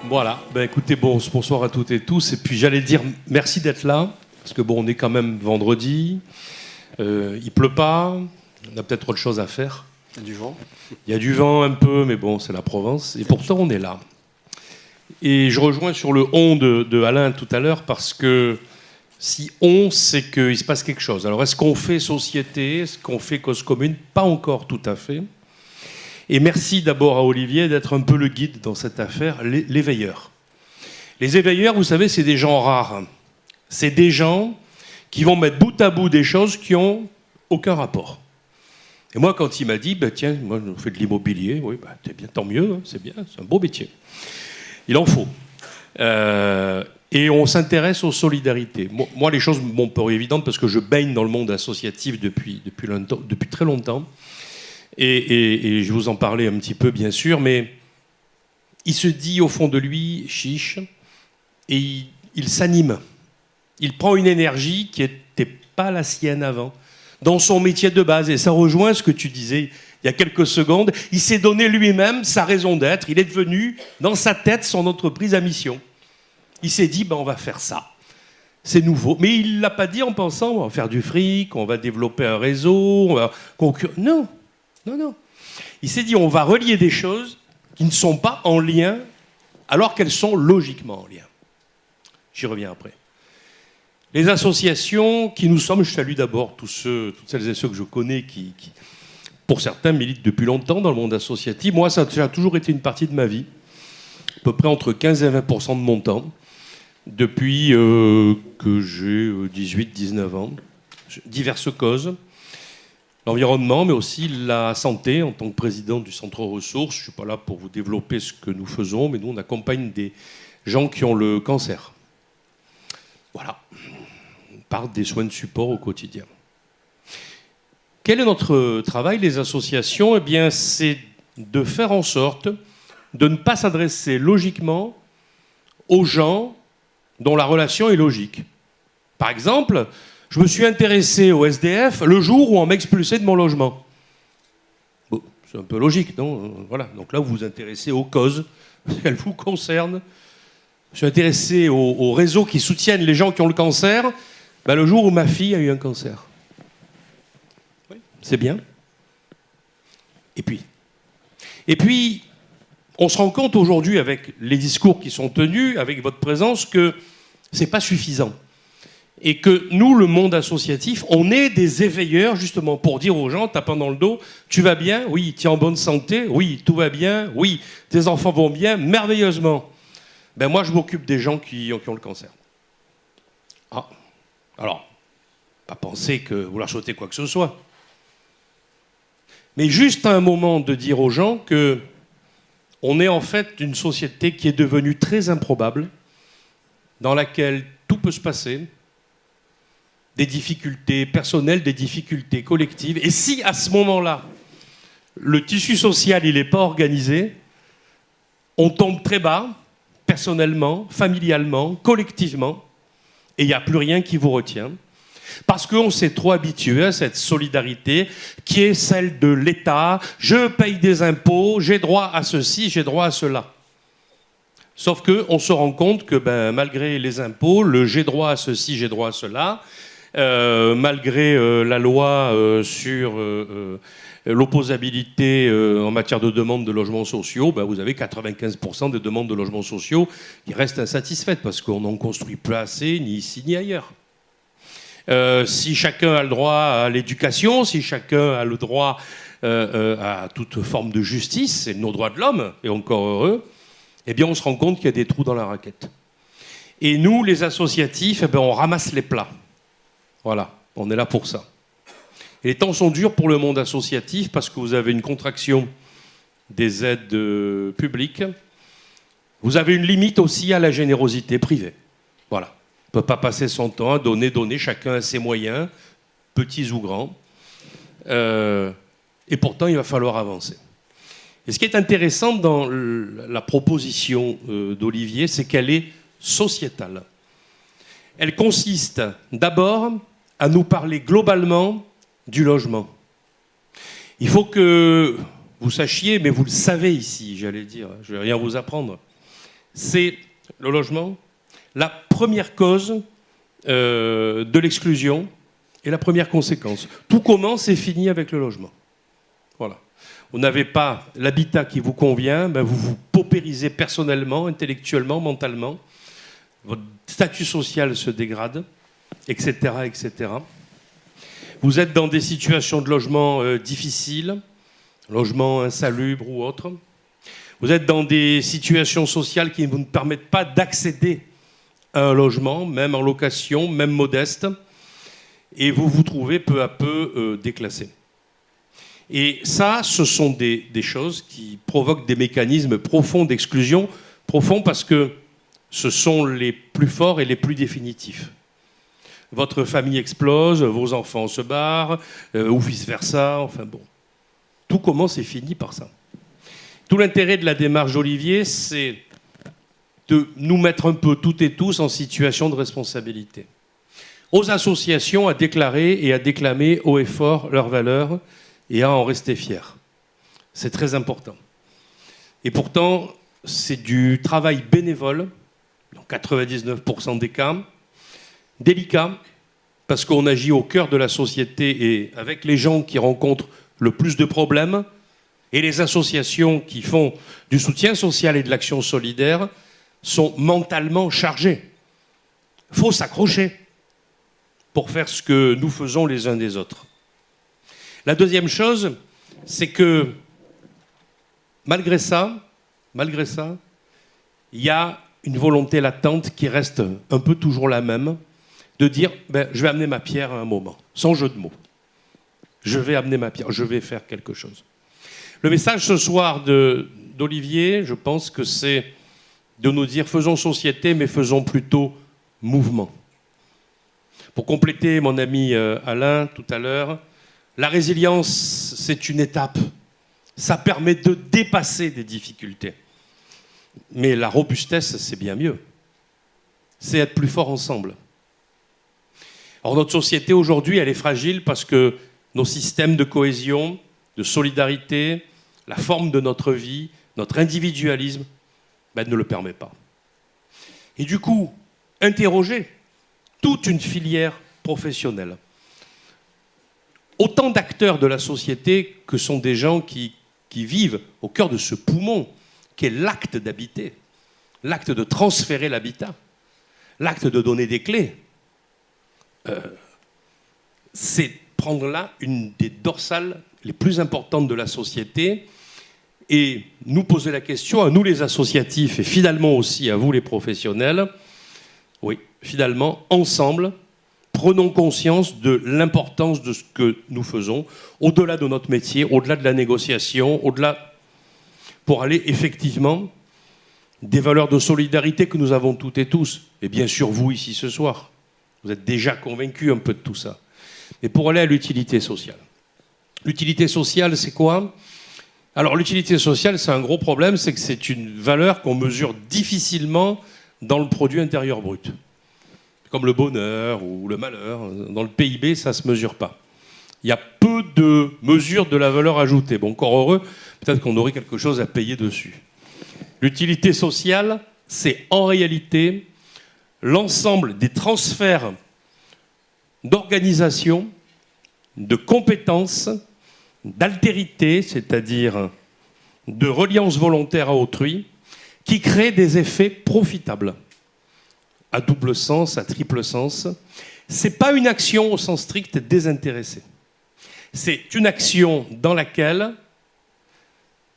Voilà, ben écoutez, bonsoir à toutes et tous. Et puis j'allais dire merci d'être là, parce que bon, on est quand même vendredi, il pleut pas, on a peut-être autre chose à faire. Il y a du vent. Il y a du vent un peu, mais bon, c'est la Provence. Et pourtant, on est là. Et je rejoins sur le on de Alain tout à l'heure, parce que si on, c'est qu'il se passe quelque chose. Alors, est-ce qu'on fait société? Est-ce qu'on fait cause commune? Pas encore tout à fait. Et merci d'abord à Olivier d'être un peu le guide dans cette affaire, les veilleurs. Les éveilleurs, vous savez, c'est des gens rares. C'est des gens qui vont mettre bout à bout des choses qui n'ont aucun rapport. Et moi, quand il m'a dit, bah, tiens, moi, je fais de l'immobilier, oui, bah, c'est bien, tant mieux, hein, c'est bien, c'est un beau métier. Il en faut. Et on s'intéresse aux solidarités. Moi, les choses m'ont paru évidentes parce que je baigne dans le monde associatif depuis très longtemps. Et je vous en parlais un petit peu, bien sûr, mais il se dit au fond de lui, chiche, et il s'anime. Il prend une énergie qui n'était pas la sienne avant, dans son métier de base. Et ça rejoint ce que tu disais il y a quelques secondes. Il s'est donné lui-même sa raison d'être. Il est devenu, dans sa tête, son entreprise à mission. Il s'est dit, ben, on va faire ça. C'est nouveau. Mais il ne l'a pas dit en pensant, on va faire du fric, on va développer un réseau, on va concurrencer. Non. Non, non. Il s'est dit, on va relier des choses qui ne sont pas en lien, alors qu'elles sont logiquement en lien. J'y reviens après. Les associations qui nous sommes, je salue d'abord toutes celles et ceux que je connais qui, pour certains, militent depuis longtemps dans le monde associatif. Moi, ça a toujours été une partie de ma vie, à peu près entre 15 et 20% de mon temps, depuis que j'ai 18-19 ans. Diverses causes. L'environnement, mais aussi la santé. En tant que président du Centre Ressources, je ne suis pas là pour vous développer ce que nous faisons, mais nous, on accompagne des gens qui ont le cancer. Voilà. Par des soins de support au quotidien. Quel est notre travail, les associations? Eh bien, c'est de faire en sorte de ne pas s'adresser logiquement aux gens dont la relation est logique. Par exemple, je me suis intéressé au SDF le jour où on m'expulsait de mon logement. Bon, c'est un peu logique, non? Voilà. Donc là, vous vous intéressez aux causes, elles vous concernent. Je suis intéressé aux réseaux qui soutiennent les gens qui ont le cancer, ben, le jour où ma fille a eu un cancer. Oui, c'est bien. Et puis, on se rend compte aujourd'hui, avec les discours qui sont tenus, avec votre présence, que ce n'est pas suffisant. Et que nous, le monde associatif, on est des éveilleurs, justement, pour dire aux gens, tapant dans le dos, tu vas bien? Oui. Tu es en bonne santé? Oui. Tout va bien? Oui. Tes enfants vont bien? Merveilleusement. Ben moi, je m'occupe des gens qui ont le cancer. Ah. Alors, pas penser que vous leur souhaitez quoi que ce soit. Mais juste à un moment de dire aux gens que on est en fait une société qui est devenue très improbable, dans laquelle tout peut se passer, des difficultés personnelles, des difficultés collectives. Et si, à ce moment-là, le tissu social il n'est pas organisé, on tombe très bas, personnellement, familialement, collectivement, et il n'y a plus rien qui vous retient. Parce qu'on s'est trop habitué à cette solidarité qui est celle de l'État. Je paye des impôts, j'ai droit à ceci, j'ai droit à cela. Sauf qu'on se rend compte que ben, malgré les impôts, le j'ai droit à ceci, j'ai droit à cela, malgré la loi sur l'opposabilité en matière de demande de logements sociaux, ben vous avez 95% des demandes de logements sociaux qui restent insatisfaites parce qu'on n'en construit plus assez, ni ici ni ailleurs. Si chacun a le droit à l'éducation, si chacun a le droit à toute forme de justice, c'est nos droits de l'homme, et encore heureux, eh bien on se rend compte qu'il y a des trous dans la raquette. Et nous, les associatifs, eh bien, on ramasse les plats. Voilà, on est là pour ça. Et les temps sont durs pour le monde associatif parce que vous avez une contraction des aides publiques. Vous avez une limite aussi à la générosité privée. Voilà. On ne peut pas passer son temps à donner, chacun a ses moyens, petits ou grands. Et pourtant, il va falloir avancer. Et ce qui est intéressant dans la proposition d'Olivier, c'est qu'elle est sociétale. Elle consiste d'abord à nous parler globalement du logement. Il faut que vous sachiez, mais vous le savez ici, j'allais dire, je ne vais rien vous apprendre, c'est le logement, la première cause de l'exclusion et la première conséquence. Tout commence et finit avec le logement. Voilà. Vous n'avez pas l'habitat qui vous convient, ben vous vous paupérisez personnellement, intellectuellement, mentalement. Votre statut social se dégrade, etc., etc. Vous êtes dans des situations de logement difficiles, logement insalubre ou autre. Vous êtes dans des situations sociales qui ne vous permettent pas d'accéder à un logement, même en location, même modeste, et vous vous trouvez peu à peu déclassé. Et ça, ce sont des choses qui provoquent des mécanismes profonds d'exclusion, profonds parce que ce sont les plus forts et les plus définitifs. Votre famille explose, vos enfants se barrent, ou vice-versa, enfin bon. Tout commence et finit par ça. Tout l'intérêt de la démarche d'Olivier, c'est de nous mettre un peu toutes et tous en situation de responsabilité. Aux associations à déclarer et à déclamer haut et fort leurs valeurs et à en rester fiers. C'est très important. Et pourtant, c'est du travail bénévole, dans 99% des cas, délicat, parce qu'on agit au cœur de la société et avec les gens qui rencontrent le plus de problèmes, et les associations qui font du soutien social et de l'action solidaire sont mentalement chargées. Il faut s'accrocher pour faire ce que nous faisons les uns des autres. La deuxième chose, c'est que malgré ça, il y a une volonté latente qui reste un peu toujours la même, de dire je vais amener ma pierre à un moment, sans jeu de mots. Je vais amener ma pierre, je vais faire quelque chose. Le message ce soir d'Olivier, je pense que c'est de nous dire faisons société, mais faisons plutôt mouvement. Pour compléter mon ami Alain tout à l'heure, la résilience, c'est une étape. Ça permet de dépasser des difficultés. Mais la robustesse, c'est bien mieux. C'est être plus fort ensemble. Alors notre société aujourd'hui, elle est fragile parce que nos systèmes de cohésion, de solidarité, la forme de notre vie, notre individualisme, ne le permet pas. Et du coup, interroger toute une filière professionnelle. Autant d'acteurs de la société que sont des gens qui vivent au cœur de ce poumon qu'est l'acte d'habiter, l'acte de transférer l'habitat, l'acte de donner des clés. C'est prendre là une des dorsales les plus importantes de la société et nous poser la question, à nous les associatifs et finalement aussi à vous les professionnels, oui, finalement, ensemble, prenons conscience de l'importance de ce que nous faisons, au-delà de notre métier, au-delà de la négociation, au-delà, pour aller effectivement des valeurs de solidarité que nous avons toutes et tous, et bien sûr vous ici ce soir, vous êtes déjà convaincus un peu de tout ça, mais pour aller à l'utilité sociale. L'utilité sociale, c'est quoi ? Alors l'utilité sociale, c'est un gros problème, c'est que c'est une valeur qu'on mesure difficilement dans le produit intérieur brut. Comme le bonheur ou le malheur, dans le PIB, ça ne se mesure pas. Il y a peu de mesures de la valeur ajoutée. Bon, encore heureux, peut-être qu'on aurait quelque chose à payer dessus. L'utilité sociale, c'est en réalité l'ensemble des transferts d'organisation, de compétences, d'altérité, c'est-à-dire de reliance volontaire à autrui, qui créent des effets profitables. À double sens, à triple sens. Ce n'est pas une action au sens strict désintéressée. C'est une action dans laquelle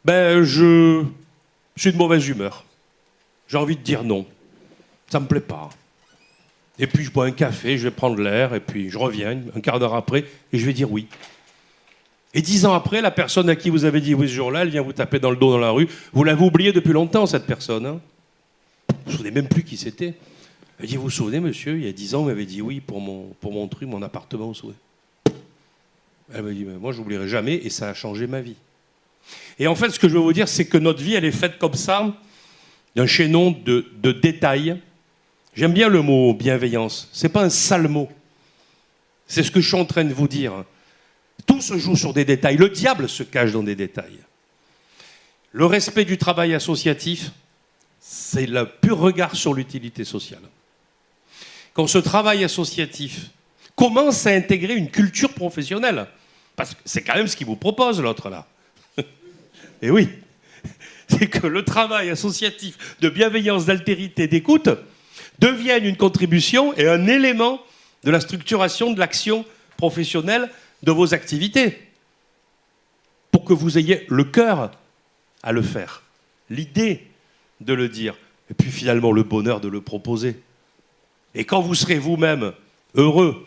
je suis de mauvaise humeur. J'ai envie de dire non. Ça ne me plaît pas. Et puis je bois un café, je vais prendre l'air, et puis je reviens un quart d'heure après, et je vais dire oui. Et 10 ans après, la personne à qui vous avez dit oui ce jour-là, elle vient vous taper dans le dos dans la rue. Vous l'avez oublié depuis longtemps, cette personne. Hein. Vous ne vous souvenez même plus qui c'était. Elle dit, vous vous souvenez, monsieur, il y a 10 ans, vous m'avez dit oui pour mon truc, mon appartement, vous souvenez. Elle m'a dit, mais moi, je n'oublierai jamais, et ça a changé ma vie. Et en fait, ce que je veux vous dire, c'est que notre vie, elle est faite comme ça, d'un chaînon de détails. J'aime bien le mot bienveillance. Ce n'est pas un sale mot. C'est ce que je suis en train de vous dire. Tout se joue sur des détails. Le diable se cache dans des détails. Le respect du travail associatif, c'est le pur regard sur l'utilité sociale. Quand ce travail associatif commence à intégrer une culture professionnelle, parce que c'est quand même ce qu'il vous propose, l'autre, là. Et oui, c'est que le travail associatif de bienveillance, d'altérité, d'écoute devienne une contribution et un élément de la structuration de l'action professionnelle de vos activités, pour que vous ayez le cœur à le faire, l'idée de le dire, et puis finalement le bonheur de le proposer. Et quand vous serez vous-même heureux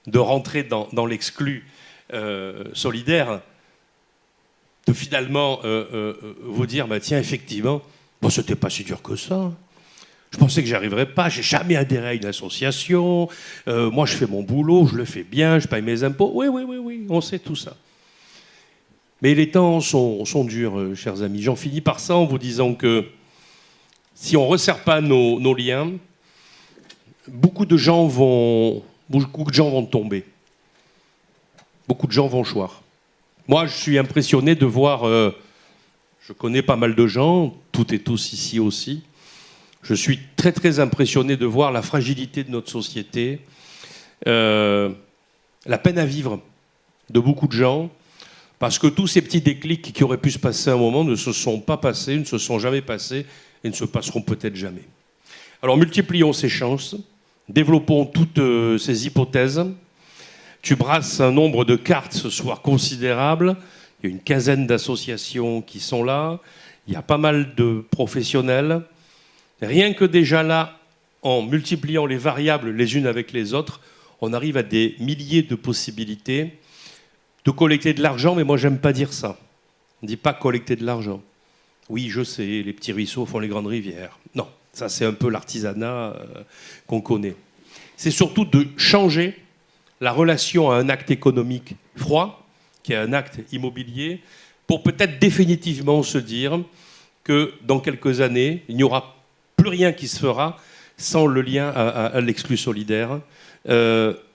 de rentrer dans l'exclu solidaire, de finalement vous dire, bah, tiens, effectivement, bon, c'était pas si dur que ça. Je pensais que j'y arriverais pas, j'ai jamais adhéré à une association, moi je fais mon boulot, je le fais bien, je paye mes impôts. Oui, on sait tout ça. Mais les temps sont durs, chers amis. J'en finis par ça en vous disant que si on ne resserre pas nos liens, beaucoup de gens vont tomber. Beaucoup de gens vont choir. Moi, je suis impressionné de voir, je connais pas mal de gens, toutes et tous ici aussi, je suis très très impressionné de voir la fragilité de notre société, la peine à vivre de beaucoup de gens, parce que tous ces petits déclics qui auraient pu se passer à un moment ne se sont pas passés, ne se sont jamais passés et ne se passeront peut-être jamais. Alors multiplions ces chances, développons toutes ces hypothèses. Tu brasses un nombre de cartes ce soir considérable. Il y a une quinzaine d'associations qui sont là. Il y a pas mal de professionnels. Rien que déjà là, en multipliant les variables les unes avec les autres, on arrive à des milliers de possibilités de collecter de l'argent, mais moi j'aime pas dire ça. On ne dit pas collecter de l'argent. Oui, je sais, les petits ruisseaux font les grandes rivières. Non, ça c'est un peu l'artisanat qu'on connaît. C'est surtout de changer la relation à un acte économique froid, qui est un acte immobilier, pour peut-être définitivement se dire que dans quelques années, il n'y aura plus rien qui se fera sans le lien à l'exclu solidaire,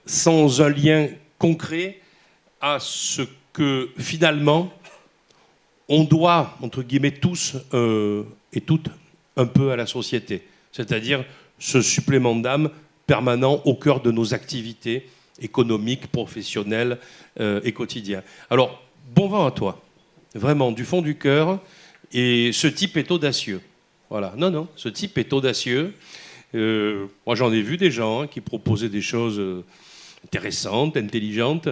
sans un lien concret à ce que finalement on doit, entre guillemets, tous et toutes, un peu à la société. C'est-à-dire ce supplément d'âme permanent au cœur de nos activités économiques, professionnelles et quotidiennes. Alors, bon vent à toi, vraiment, du fond du cœur. Et ce type est audacieux. Voilà, non, ce type est audacieux. Moi, j'en ai vu des gens qui proposaient des choses intéressantes, intelligentes.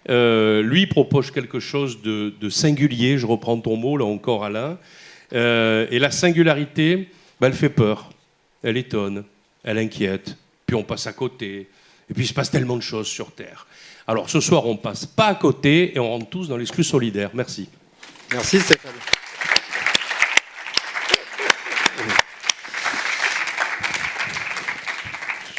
Lui, il propose quelque chose de singulier, je reprends ton mot, là encore, Alain. Et la singularité, bah, elle fait peur, elle étonne, elle inquiète, puis on passe à côté. Et puis il se passe tellement de choses sur Terre. Alors ce soir, on passe pas à côté et on rentre tous dans l'exclu solidaire. Merci. Merci Stéphane.